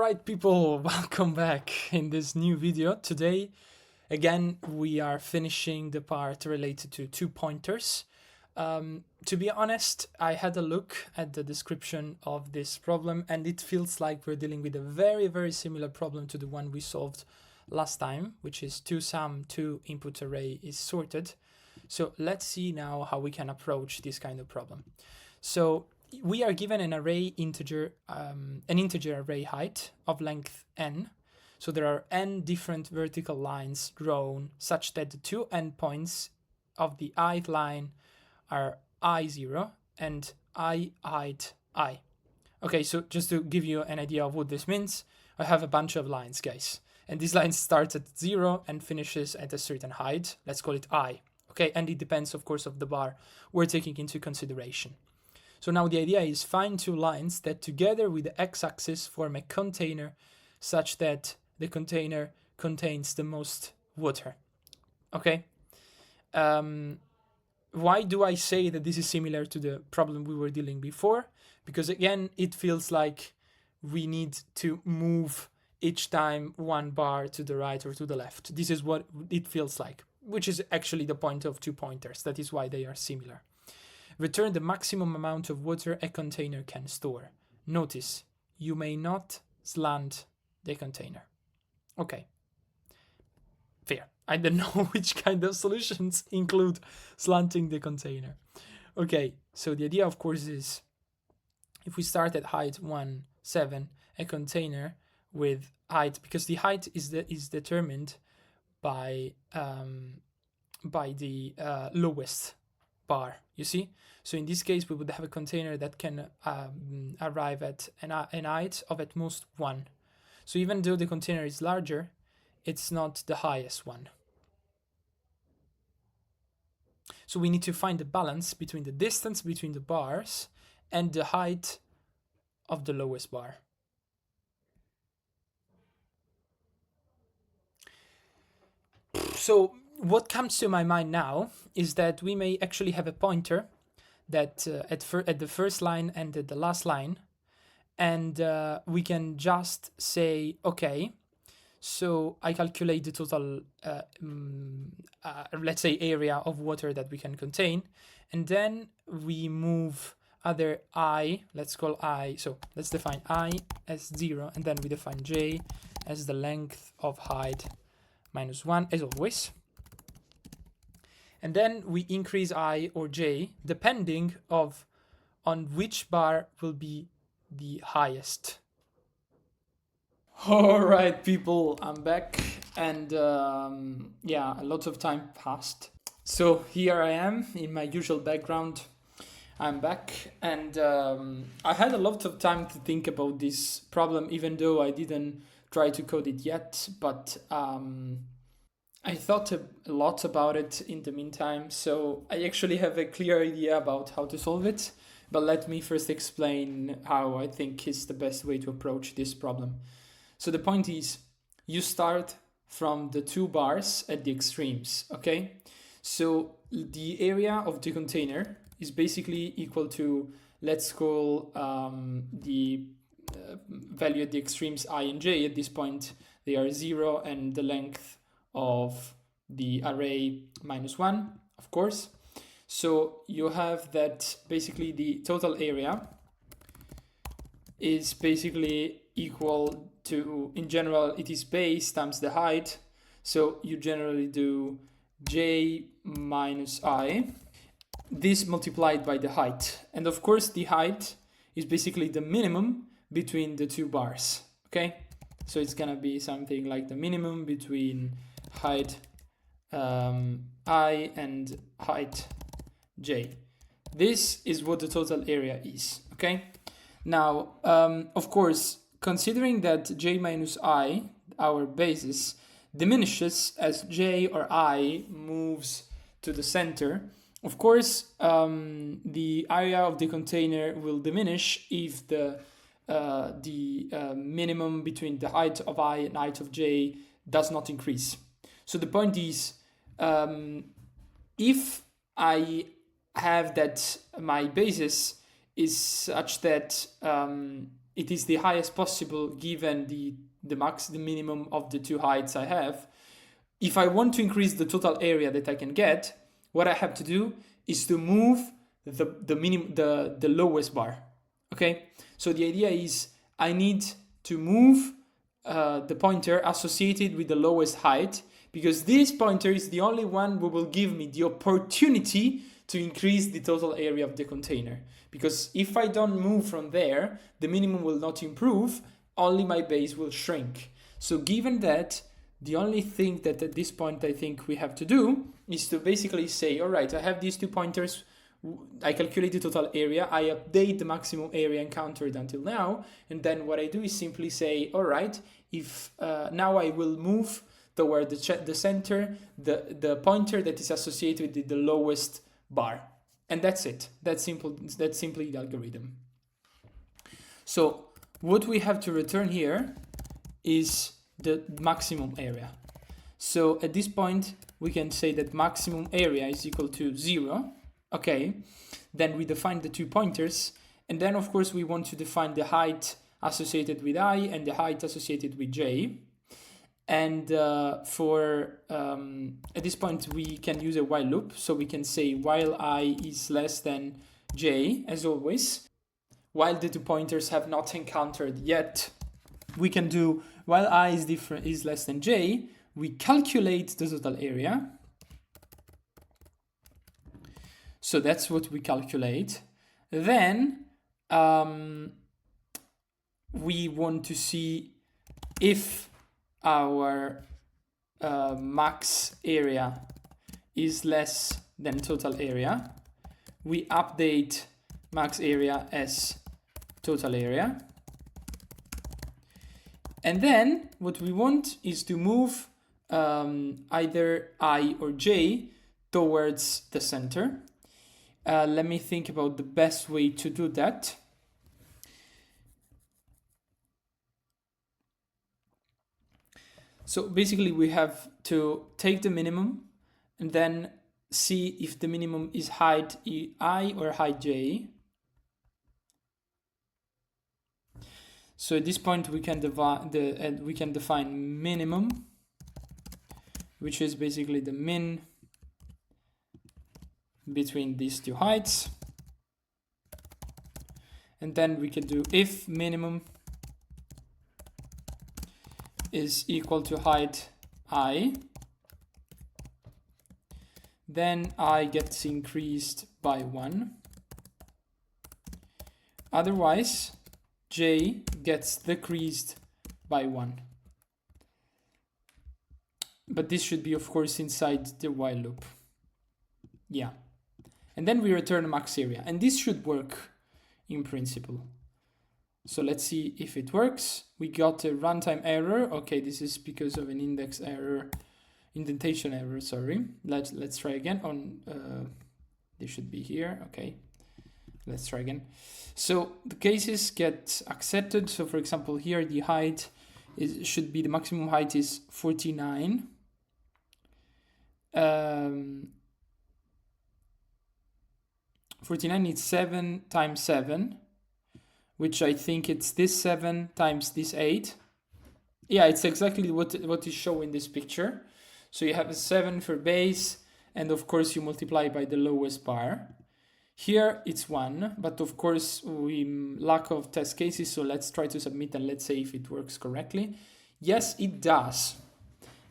Alright people, welcome back in this new video. Today, again, we are finishing the part related to two pointers. To be honest, I had a look at the description of this problem and it feels like we're dealing with a very similar problem to the one we solved last time, which is 2sum 2 input array is sorted. So let's see now how we can approach this kind of problem. So we are given an array integer, an integer array height of length n. So there are n different vertical lines drawn such that the two endpoints of the ith line are I0 and I height I. Okay, so just to give you an idea of what this means, I have a bunch of lines, guys. And these lines start at 0 and finishes at a certain height. Let's call it I. Okay, and it depends, of course, of the bar we're taking into consideration. So now the idea is find two lines that together with the x-axis form a container such that the container contains the most water. Okay? Why do I say that this is similar to the problem we were dealing before? Because again, it feels like we need to move each time one bar to the right or to the left. This is what it feels like, which is actually the point of two pointers. That is why they are similar. Return the maximum amount of water a container can store. Notice, you may not slant the container. Okay. Fair. I don't know which kind of solutions include slanting the container. Okay, so the idea, of course, is if we start at height 1, 7, a container with height, because the height is determined by the lowest bar, you see? So in this case, we would have a container that can arrive at an height of at most 1. So even though the container is larger, it's not the highest one. So we need to find the balance between the distance between the bars and the height of the lowest bar. So what comes to my mind now is that we may actually have a pointer that at the first line and at the last line, and we can just say, okay, so I calculate the total, let's say, area of water that we can contain, and then we move other I, let's call I, so let's define I as 0, and then we define j as the length of height minus 1, as always. And then we increase I or j depending on which bar will be the highest. All right, people, I'm back, and yeah, a lot of time passed. So here I am in my usual background. I'm back, and I had a lot of time to think about this problem, even though I didn't try to code it yet, but I thought a lot about it in the meantime, so I actually have a clear idea about how to solve it, but let me first explain how I think is the best way to approach this problem. So the point is, you start from the two bars at the extremes, okay? So the area of the container is basically equal to, let's call the value at the extremes I and j. At this point, they are 0 and the length of the array minus 1, of course. So you have that basically the total area is basically equal to, in general, it is base times the height. So you generally do j minus I, this multiplied by the height. And of course, the height is basically the minimum between the two bars, okay? So it's gonna be something like the minimum between height I and height j. This is what the total area is, okay? Now, of course, considering that j minus I, our basis, diminishes as j or I moves to the center, of course, the area of the container will diminish if the minimum between the height of I and height of j does not increase. So the point is, if I have that my basis is such that it is the highest possible given the minimum of the two heights I have. If I want to increase the total area that I can get, what I have to do is to move the lowest bar. Okay, so the idea is I need to move the pointer associated with the lowest height, because this pointer is the only one who will give me the opportunity to increase the total area of the container. Because if I don't move from there, the minimum will not improve, only my base will shrink. So given that, the only thing that at this point I think we have to do is to basically say, all right, I have these two pointers, I calculate the total area, I update the maximum area encountered until now, and then what I do is simply say, all right, if now I will move toward the center, the pointer that is associated with the lowest bar. And that's it. That's simple. That's simply the algorithm. So what we have to return here is the maximum area. So at this point, we can say that maximum area is equal to 0. Okay, then we define the two pointers, and then of course we want to define the height associated with I and the height associated with J. And at this point we can use a while loop, so we can say while I is less than J, as always. While the two pointers have not encountered yet, we can do while I is less than J, we calculate the total area. So that's what we calculate. Then we want to see if our max area is less than total area. We update max area as total area. And then what we want is to move either I or J towards the center. Let me think about the best way to do that. So basically we have to take the minimum and then see if the minimum is height I or height J. So at this point we can define minimum, which is basically the min between these two heights. And then we can do if minimum is equal to height I, then I gets increased by 1. Otherwise, J gets decreased by 1. But this should be, of course, inside the while loop. Yeah. And then we return max area. And this should work in principle. So let's see if it works. We got a runtime error. Okay, this is because of an indentation error, sorry. Let's try again. This should be here. Okay, let's try again. So the cases get accepted. So for example, here the height should be, the maximum height is 49. 49 is 7 times 7, which I think it's this 7 times this 8. Yeah, it's exactly what is shown in this picture. So you have a 7 for base, and of course you multiply by the lowest bar. Here it's 1, but of course we lack of test cases, so let's try to submit and let's say if it works correctly. Yes, it does.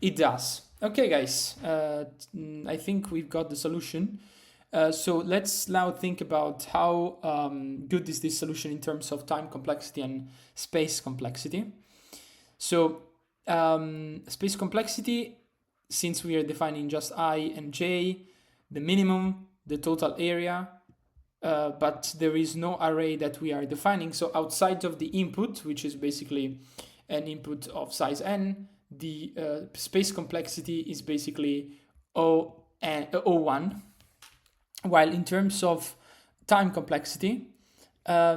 It does. Okay, guys, I think we've got the solution. So let's now think about how good is this solution in terms of time complexity and space complexity. So space complexity, since we are defining just I and J, the minimum, the total area, but there is no array that we are defining. So outside of the input, which is basically an input of size n, the space complexity is basically O1. While in terms of time complexity,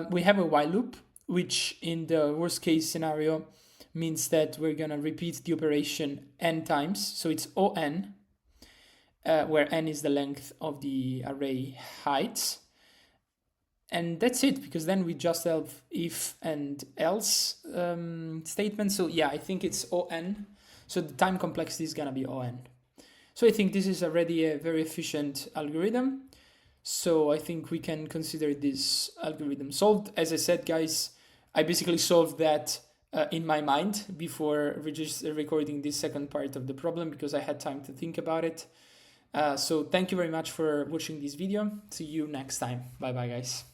we have a while loop, which in the worst case scenario means that we're going to repeat the operation n times. So it's On, where n is the length of the array heights. And that's it, because then we just have if and else statements. So yeah, I think it's on. So the time complexity is gonna be on. So I think this is already a very efficient algorithm. So I think we can consider this algorithm solved. As I said, guys, I basically solved that in my mind before recording this second part of the problem, because I had time to think about it. So thank you very much for watching this video. See you next time. Bye bye, guys.